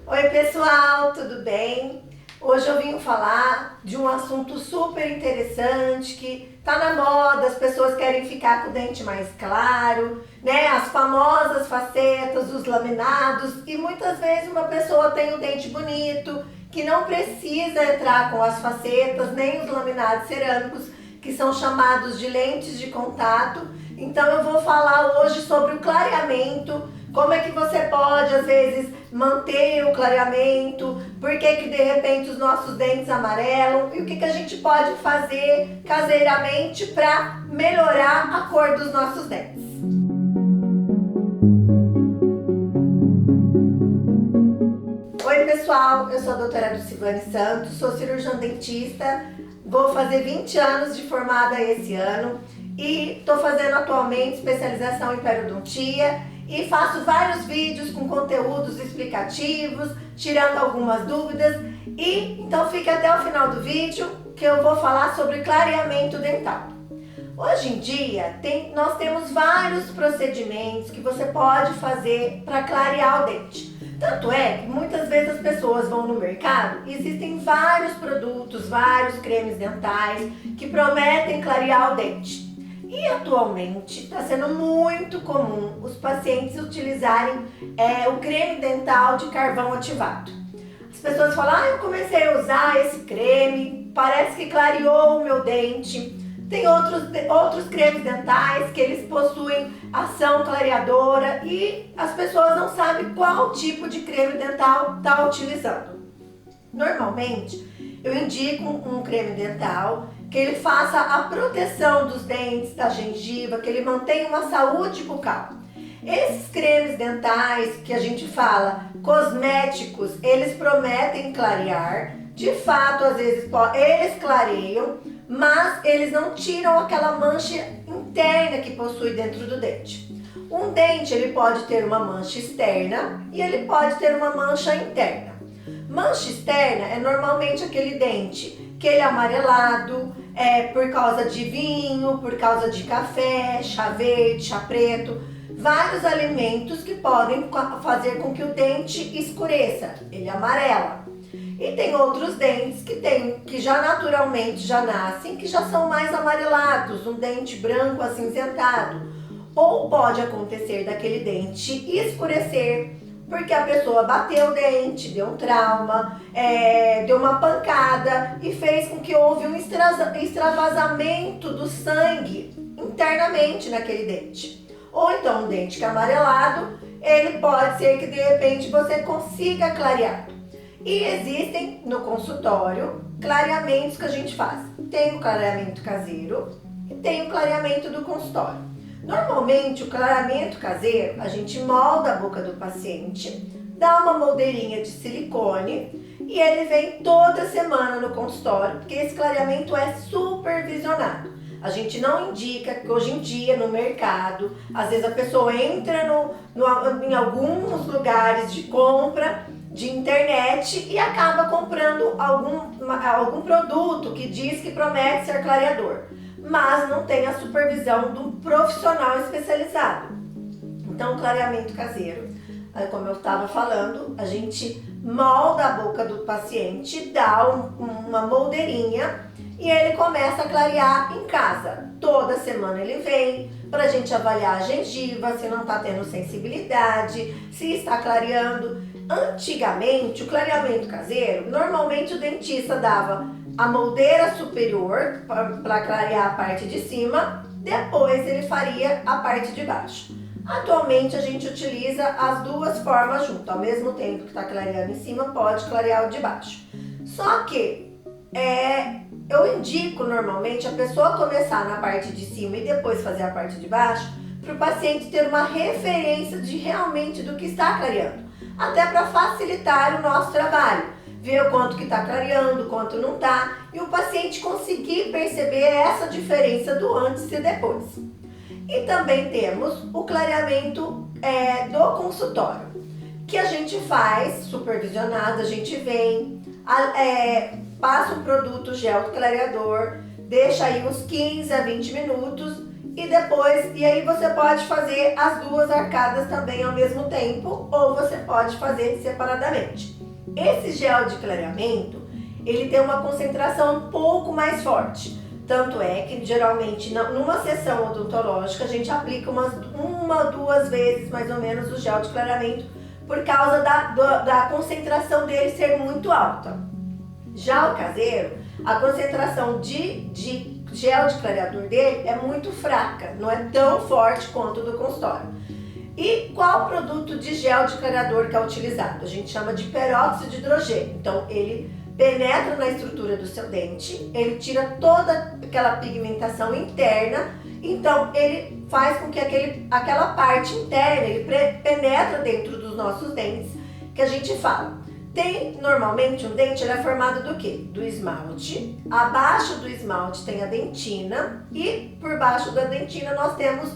Oi pessoal, tudo bem? Hoje eu vim falar de um assunto super interessante que tá na moda, as pessoas querem ficar com o dente mais claro, né? As famosas facetas, os laminados, e muitas vezes uma pessoa tem o dente bonito, que não precisa entrar com as facetas, nem os laminados cerâmicos, que são chamados de lentes de contato. Então eu vou falar hoje sobre o clareamento, como é que você pode, às vezes, manter o clareamento, por que de repente os nossos dentes amarelam e o que a gente pode fazer caseiramente para melhorar a cor dos nossos dentes. Oi pessoal, eu sou a doutora Lucivane Santos, sou cirurgiã dentista, vou fazer 20 anos de formada esse ano e estou fazendo atualmente especialização em periodontia e faço vários vídeos com conteúdos explicativos, tirando algumas dúvidas. E então fique até o final do vídeo que eu vou falar sobre clareamento dental. Hoje em dia nós temos vários procedimentos que você pode fazer para clarear o dente. Tanto é que muitas vezes as pessoas vão no mercado e existem vários produtos, vários cremes dentais que prometem clarear o dente. E atualmente está sendo muito comum os pacientes utilizarem o creme dental de carvão ativado. As pessoas falam, eu comecei a usar esse creme, parece que clareou o meu dente. Tem outros cremes dentais que eles possuem ação clareadora e as pessoas não sabem qual tipo de creme dental está utilizando. Normalmente, eu indico um creme dental que ele faça a proteção dos dentes, da gengiva, que ele mantenha uma saúde bucal. Esses cremes dentais que a gente fala, cosméticos, eles prometem clarear. De fato, às vezes eles clareiam, mas eles não tiram aquela mancha interna que possui dentro do dente. Um dente ele pode ter uma mancha externa e ele pode ter uma mancha interna. Mancha externa é normalmente aquele dente que ele é amarelado, por causa de vinho, por causa de café, chá verde, chá preto, vários alimentos que podem fazer com que o dente escureça, ele amarela. E tem outros dentes que já naturalmente já nascem, que já são mais amarelados, um dente branco acinzentado. Ou pode acontecer daquele dente escurecer, porque a pessoa bateu o dente, deu um trauma, deu uma pancada e fez com que houve um extravasamento do sangue internamente naquele dente. Ou então um dente que é amarelado, ele pode ser que de repente você consiga clarear. E existem no consultório clareamentos que a gente faz. Tem o clareamento caseiro e tem o clareamento do consultório. Normalmente o clareamento caseiro, a gente molda a boca do paciente, dá uma moldeirinha de silicone e ele vem toda semana no consultório, porque esse clareamento é supervisionado. A gente não indica que hoje em dia no mercado, às vezes a pessoa entra em alguns lugares de compra de internet e acaba comprando algum produto que diz que promete ser clareador, mas não tem a supervisão de um profissional especializado. Então, o clareamento caseiro, como eu estava falando, a gente molda a boca do paciente, dá uma moldeirinha e ele começa a clarear em casa. Toda semana ele vem para a gente avaliar a gengiva, se não está tendo sensibilidade, se está clareando. Antigamente, o clareamento caseiro, normalmente o dentista dava a moldeira superior para clarear a parte de cima, depois ele faria a parte de baixo. Atualmente a gente utiliza as duas formas junto, ao mesmo tempo que está clareando em cima, pode clarear o de baixo. Só que eu indico normalmente a pessoa começar na parte de cima e depois fazer a parte de baixo, para o paciente ter uma referência de realmente do que está clareando, até para facilitar o nosso trabalho. Ver o quanto que está clareando, o quanto não está, e o paciente conseguir perceber essa diferença do antes e depois. E também temos o clareamento do consultório, que a gente faz supervisionado, a gente vem, passa um produto gel clareador, deixa aí uns 15 a 20 minutos e aí você pode fazer as duas arcadas também ao mesmo tempo, ou você pode fazer separadamente. Esse gel de clareamento, ele tem uma concentração um pouco mais forte. Tanto é que geralmente numa sessão odontológica a gente aplica uma ou duas vezes mais ou menos o gel de clareamento por causa da concentração dele ser muito alta. Já o caseiro, a concentração de gel de clareador dele é muito fraca, não é tão forte quanto do consultório. E qual produto de gel de clareador que é utilizado? A gente chama de peróxido de hidrogênio. Então ele penetra na estrutura do seu dente, ele tira toda aquela pigmentação interna, então ele faz com que aquela parte interna, ele penetra dentro dos nossos dentes, que a gente fala. Normalmente um dente ele é formado do quê? Do esmalte, abaixo do esmalte tem a dentina e por baixo da dentina nós temos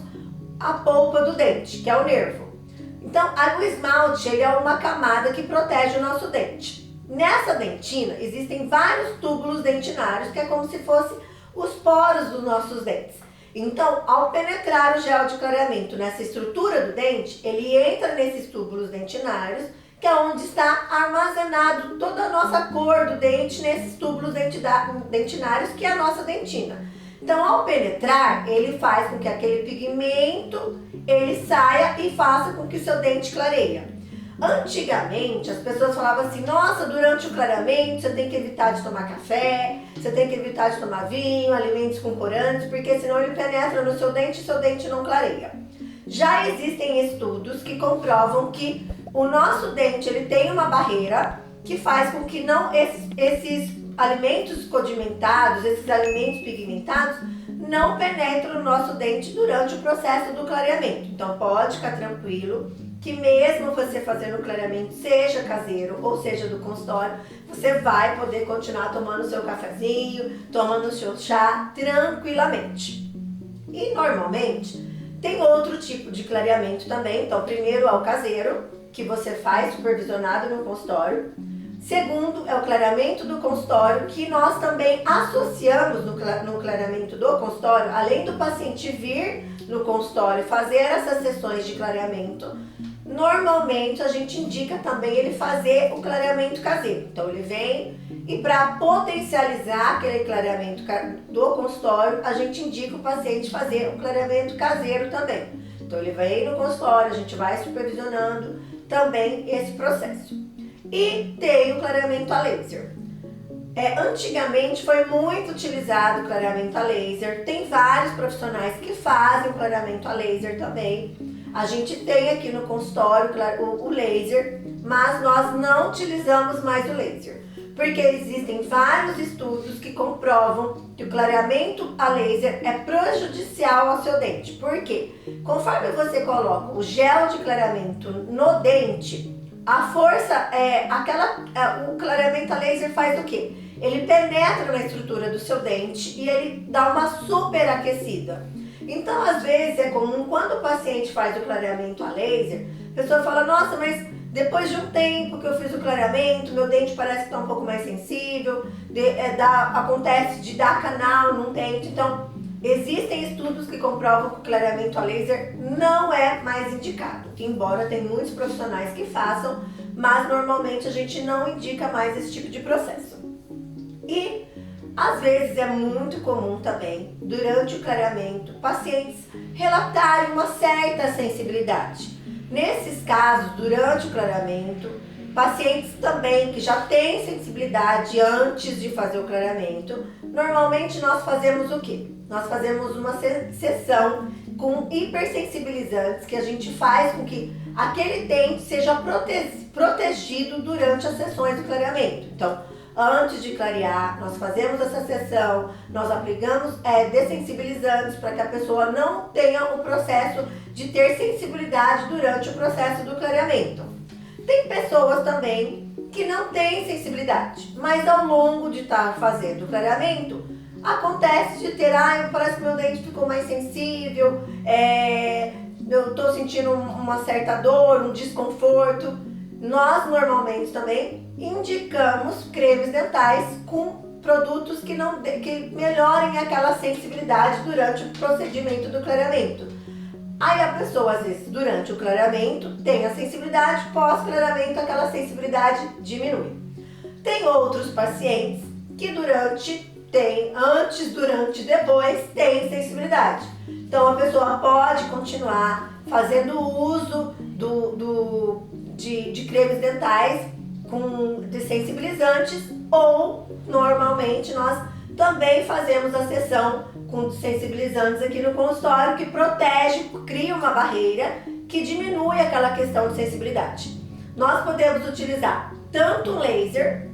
a polpa do dente, que é o nervo. Então o esmalte ele é uma camada que protege o nosso dente. Nessa dentina existem vários túbulos dentinários, que é como se fossem os poros dos nossos dentes. Então, ao penetrar o gel de clareamento nessa estrutura do dente, ele entra nesses túbulos dentinários, que é onde está armazenado toda a nossa cor do dente nesses túbulos dentinários, que é a nossa dentina. Então, ao penetrar, ele faz com que aquele pigmento ele saia e faça com que o seu dente clareia. Antigamente, as pessoas falavam assim, nossa, durante o clareamento você tem que evitar de tomar café, você tem que evitar de tomar vinho, alimentos com corantes, porque senão ele penetra no seu dente e seu dente não clareia. Já existem estudos que comprovam que o nosso dente ele tem uma barreira que faz com que esses alimentos condimentados, esses alimentos pigmentados, não penetrem no nosso dente durante o processo do clareamento. Então pode ficar tranquilo que mesmo você fazendo o clareamento, seja caseiro ou seja do consultório, você vai poder continuar tomando o seu cafezinho, tomando o seu chá tranquilamente. E normalmente tem outro tipo de clareamento também. Então primeiro é o caseiro, que você faz supervisionado no consultório. Segundo é o clareamento do consultório, que nós também associamos no clareamento do consultório, além do paciente vir no consultório fazer essas sessões de clareamento, normalmente a gente indica também ele fazer o clareamento caseiro. Então ele vem e para potencializar aquele clareamento do consultório, a gente indica o paciente fazer o clareamento caseiro também. Então ele vem no consultório, a gente vai supervisionando também esse processo. E tem o clareamento a laser. Antigamente foi muito utilizado o clareamento a laser, tem vários profissionais que fazem o clareamento a laser também. A gente tem aqui no consultório o laser, mas nós não utilizamos mais o laser, porque existem vários estudos que comprovam que o clareamento a laser é prejudicial ao seu dente. Por quê? Conforme você coloca o gel de clareamento no dente, a força o clareamento a laser faz o quê? Ele penetra na estrutura do seu dente e ele dá uma superaquecida. Então, às vezes é comum, quando o paciente faz o clareamento a laser, a pessoa fala, nossa, mas depois de um tempo que eu fiz o clareamento, meu dente parece que está um pouco mais sensível, acontece de dar canal num dente. Então, existem estudos que comprovam que o clareamento a laser não é mais indicado, embora tem muitos profissionais que façam, mas normalmente a gente não indica mais esse tipo de processo. E às vezes é muito comum também, durante o clareamento, pacientes relatarem uma certa sensibilidade. Nesses casos, durante o clareamento, pacientes também que já têm sensibilidade antes de fazer o clareamento, normalmente nós fazemos o quê? Nós fazemos uma sessão com hipersensibilizantes que a gente faz com que aquele dente seja protegido durante as sessões do clareamento. Então, antes de clarear, nós fazemos essa sessão, nós aplicamos dessensibilizantes para que a pessoa não tenha o processo de ter sensibilidade durante o processo do clareamento. Tem pessoas também que não têm sensibilidade, mas ao longo de estar fazendo o clareamento, acontece de ter, parece que meu dente ficou mais sensível, eu estou sentindo uma certa dor, um desconforto. Nós normalmente também indicamos cremes dentais com produtos que melhorem aquela sensibilidade durante o procedimento do clareamento. Aí a pessoa, às vezes, durante o clareamento tem a sensibilidade, pós-clareamento aquela sensibilidade diminui. Tem outros pacientes que antes, durante e depois tem sensibilidade. Então a pessoa pode continuar fazendo uso de cremes dentais de sensibilizantes, ou normalmente nós também fazemos a sessão com sensibilizantes aqui no consultório, que protege, cria uma barreira que diminui aquela questão de sensibilidade. Nós podemos utilizar tanto um laser,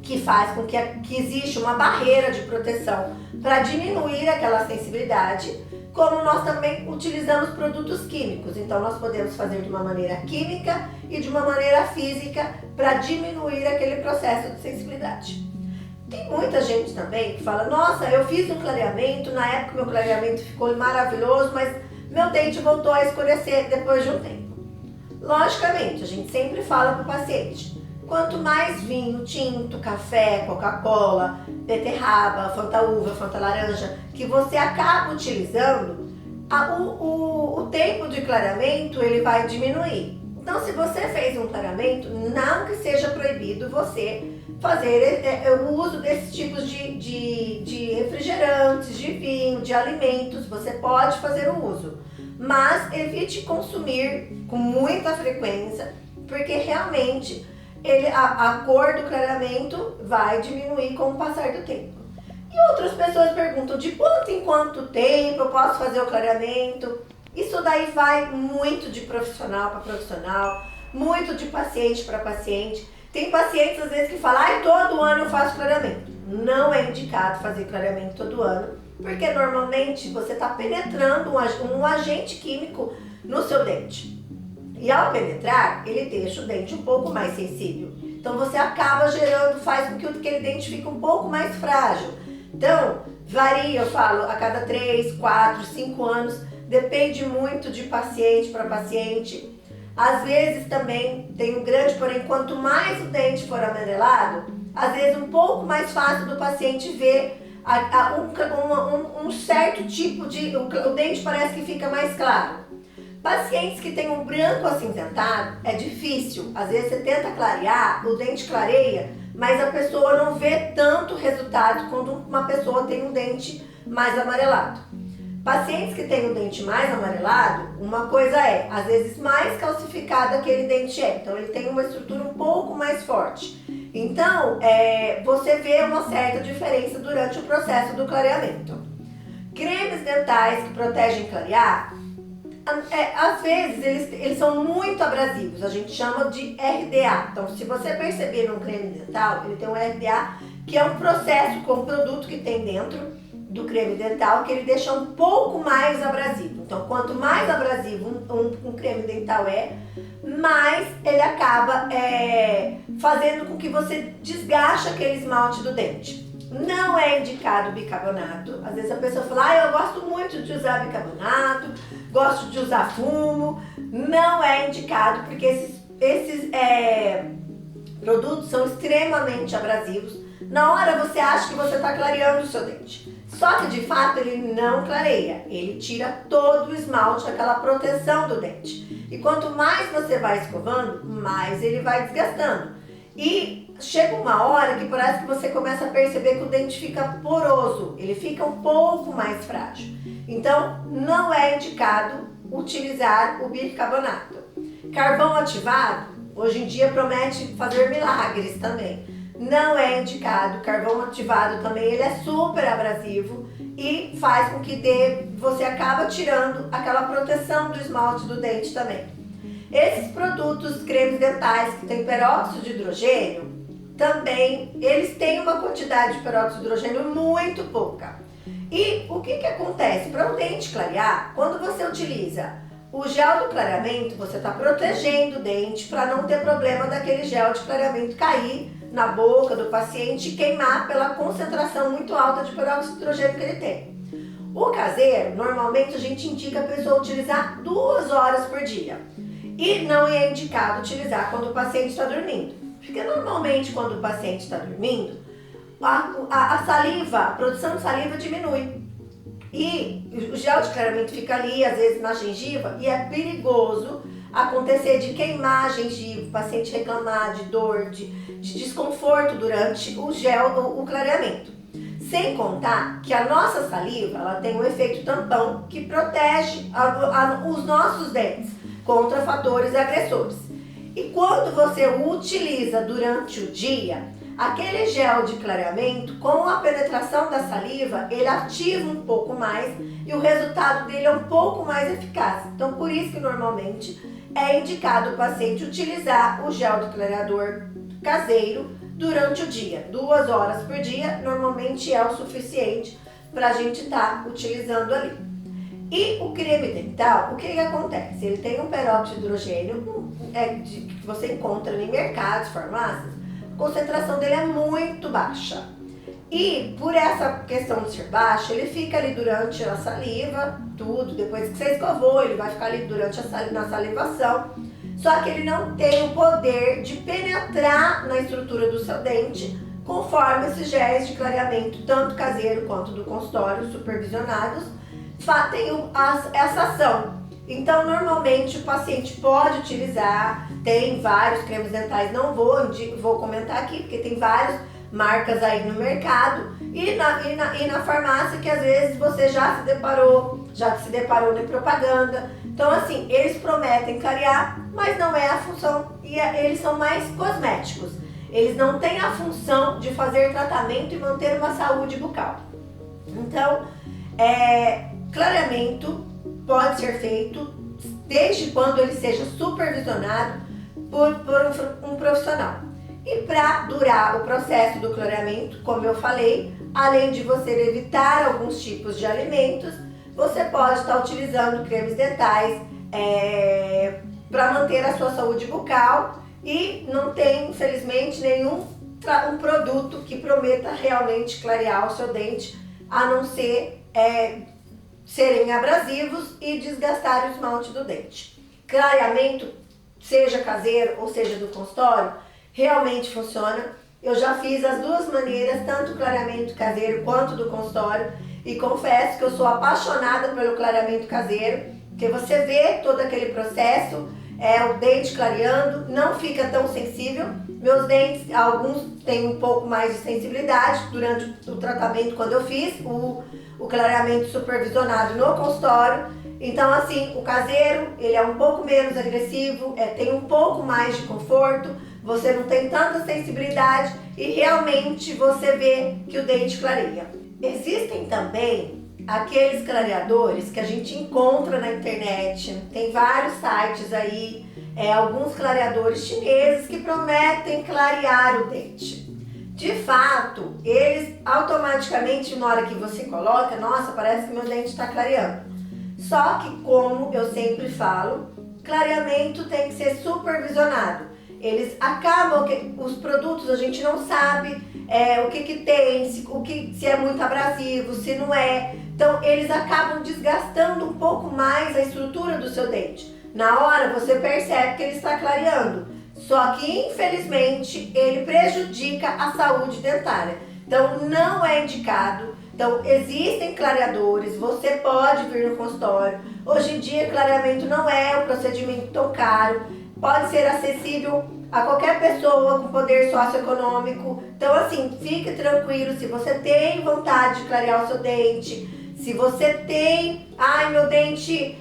que faz com que existe uma barreira de proteção para diminuir aquela sensibilidade, como nós também utilizamos produtos químicos. Então nós podemos fazer de uma maneira química e de uma maneira física para diminuir aquele processo de sensibilidade. Tem muita gente também que fala: nossa, eu fiz um clareamento, na época meu clareamento ficou maravilhoso, mas meu dente voltou a escurecer depois de um tempo. Logicamente, a gente sempre fala para o paciente: quanto mais vinho tinto, café, Coca-Cola, beterraba, Fanta uva, Fanta laranja, que você acaba utilizando, o tempo de clareamento ele vai diminuir. Então, se você fez um clareamento, não que seja proibido você fazer o uso desses tipos de refrigerantes, de vinho, de alimentos. Você pode fazer o uso, mas evite consumir com muita frequência, porque realmente a cor do clareamento vai diminuir com o passar do tempo. E outras pessoas perguntam: de quanto em quanto tempo eu posso fazer o clareamento? Isso daí vai muito de profissional para profissional, muito de paciente para paciente. Tem pacientes às vezes que falam: ai, todo ano eu faço clareamento. Não é indicado fazer clareamento todo ano, porque normalmente você está penetrando um agente químico no seu dente. E ao penetrar, ele deixa o dente um pouco mais sensível. Então você acaba faz com que aquele dente fique um pouco mais frágil. Então, varia, eu falo, a cada 3, 4, 5 anos, depende muito de paciente para paciente. Às vezes também tem um grande porém: quanto mais o dente for amarelado, às vezes um pouco mais fácil do paciente ver um certo tipo o dente parece que fica mais claro. Pacientes que têm um branco acinzentado, é difícil. Às vezes você tenta clarear, o dente clareia, mas a pessoa não vê tanto resultado quando uma pessoa tem um dente mais amarelado. Pacientes que têm o dente mais amarelado, uma coisa às vezes mais calcificado aquele dente então ele tem uma estrutura um pouco mais forte. Então, você vê uma certa diferença durante o processo do clareamento. Cremes dentais que protegem clarear, às vezes eles são muito abrasivos, a gente chama de RDA. Então, se você perceber num creme dental, ele tem um RDA, que é um processo com o produto que tem dentro do creme dental, que ele deixa um pouco mais abrasivo. Então, quanto mais abrasivo um creme dental mais ele acaba fazendo com que você desgaste aquele esmalte do dente. Não é indicado bicarbonato. Às vezes a pessoa fala: eu gosto muito de usar bicarbonato, gosto de usar fumo. Não é indicado, porque esses produtos são extremamente abrasivos. Na hora você acha que você está clareando o seu dente, só que de fato ele não clareia, ele tira todo o esmalte, aquela proteção do dente. E quanto mais você vai escovando, mais ele vai desgastando. E chega uma hora que parece que você começa a perceber que o dente fica poroso, ele fica um pouco mais frágil. Então não é indicado utilizar o bicarbonato. Carvão ativado, hoje em dia promete fazer milagres também. Não é indicado. Carvão ativado também, ele é super abrasivo e faz com que você acaba tirando aquela proteção do esmalte do dente também. Esses produtos, cremes dentais que tem peróxido de hidrogênio, também eles têm uma quantidade de peróxido de hidrogênio muito pouca. E o que acontece? Para o dente clarear, quando você utiliza o gel do clareamento, você está protegendo o dente para não ter problema daquele gel de clareamento cair na boca do paciente e queimar pela concentração muito alta de peróxido de hidrogênio que ele tem. O caseiro, normalmente a gente indica a pessoa utilizar 2 horas por dia. E não é indicado utilizar quando o paciente está dormindo. Porque normalmente quando o paciente está dormindo, a saliva, a produção de saliva diminui. E o gel de clareamento fica ali, às vezes na gengiva, e é perigoso acontecer de queimar a gengiva, o paciente reclamar de dor, de desconforto durante o clareamento. Sem contar que a nossa saliva, ela tem um efeito tampão que protege os nossos dentes contra fatores agressores. E quando você o utiliza durante o dia, aquele gel de clareamento, com a penetração da saliva, ele ativa um pouco mais e o resultado dele é um pouco mais eficaz. Então, por isso que normalmente é indicado o paciente utilizar o gel de clareador caseiro durante o dia. 2 horas por dia normalmente é o suficiente para a gente estar utilizando ali. E o creme dental, o que acontece? Ele tem um peróxido de hidrogênio que você encontra em mercados, farmácias. A concentração dele é muito baixa. E por essa questão de ser baixa, ele fica ali durante a saliva, tudo. Depois que você escovou, ele vai ficar ali durante na salivação. Só que ele não tem o poder de penetrar na estrutura do seu dente, conforme esses géis de clareamento, tanto caseiro quanto do consultório, supervisionados, tem essa ação. Então, normalmente o paciente pode utilizar, tem vários cremes dentais, não vou comentar aqui, porque tem várias marcas aí no mercado e na farmácia que às vezes você já se deparou em propaganda. Então, assim, eles prometem clarear, mas não é a função, e eles são mais cosméticos. Eles não têm a função de fazer tratamento e manter uma saúde bucal. Então, clareamento pode ser feito desde quando ele seja supervisionado por um profissional. E para durar o processo do clareamento, como eu falei, além de você evitar alguns tipos de alimentos, você pode estar utilizando cremes dentais para manter a sua saúde bucal e não tem, infelizmente, nenhum produto que prometa realmente clarear o seu dente, a não ser serem abrasivos e desgastar o esmalte do dente. Clareamento, seja caseiro ou seja do consultório, realmente funciona. Eu já fiz as duas maneiras, tanto o clareamento caseiro quanto do consultório, e confesso que eu sou apaixonada pelo clareamento caseiro, porque você vê todo aquele processo, o dente clareando, não fica tão sensível. Meus dentes, alguns têm um pouco mais de sensibilidade durante o tratamento quando eu fiz o clareamento supervisionado no consultório. Então, assim, o caseiro, ele é um pouco menos agressivo, tem um pouco mais de conforto, você não tem tanta sensibilidade e realmente você vê que o dente clareia. Existem também aqueles clareadores que a gente encontra na internet, tem vários sites aí, alguns clareadores chineses que prometem clarear o dente. De fato, eles automaticamente, na hora que você coloca, nossa, parece que meu dente está clareando. Só que, como eu sempre falo, clareamento tem que ser supervisionado. Eles acabam, os produtos a gente não sabe o que tem, se é muito abrasivo, se não é. Então eles acabam desgastando um pouco mais a estrutura do seu dente. Na hora você percebe que ele está clareando, só que infelizmente ele prejudica a saúde dentária. Então não é indicado. Então existem clareadores, você pode vir no consultório. Hoje em dia clareamento não é um procedimento tão caro, pode ser acessível a qualquer pessoa com poder socioeconômico. Então, assim, fique tranquilo, se você tem vontade de clarear o seu dente, se você tem, meu dente,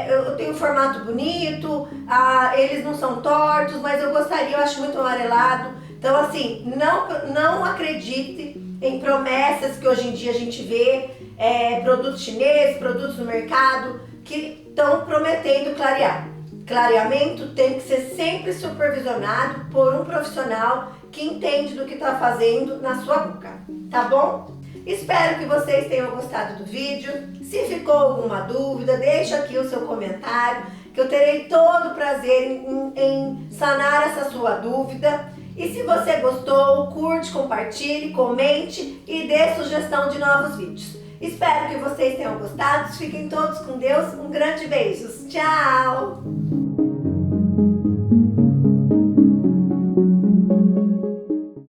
eu tenho um formato bonito, eles não são tortos, mas eu gostaria, eu acho muito amarelado. Então, assim, não acredite em promessas que hoje em dia a gente vê, produtos chineses, produtos no mercado, que estão prometendo clarear. Clareamento tem que ser sempre supervisionado por um profissional que entende do que está fazendo na sua boca, tá bom? Espero que vocês tenham gostado do vídeo. Se ficou alguma dúvida, deixa aqui o seu comentário, que eu terei todo o prazer em sanar essa sua dúvida. E se você gostou, curte, compartilhe, comente e dê sugestão de novos vídeos. Espero que vocês tenham gostado. Fiquem todos com Deus. Um grande beijo. Tchau!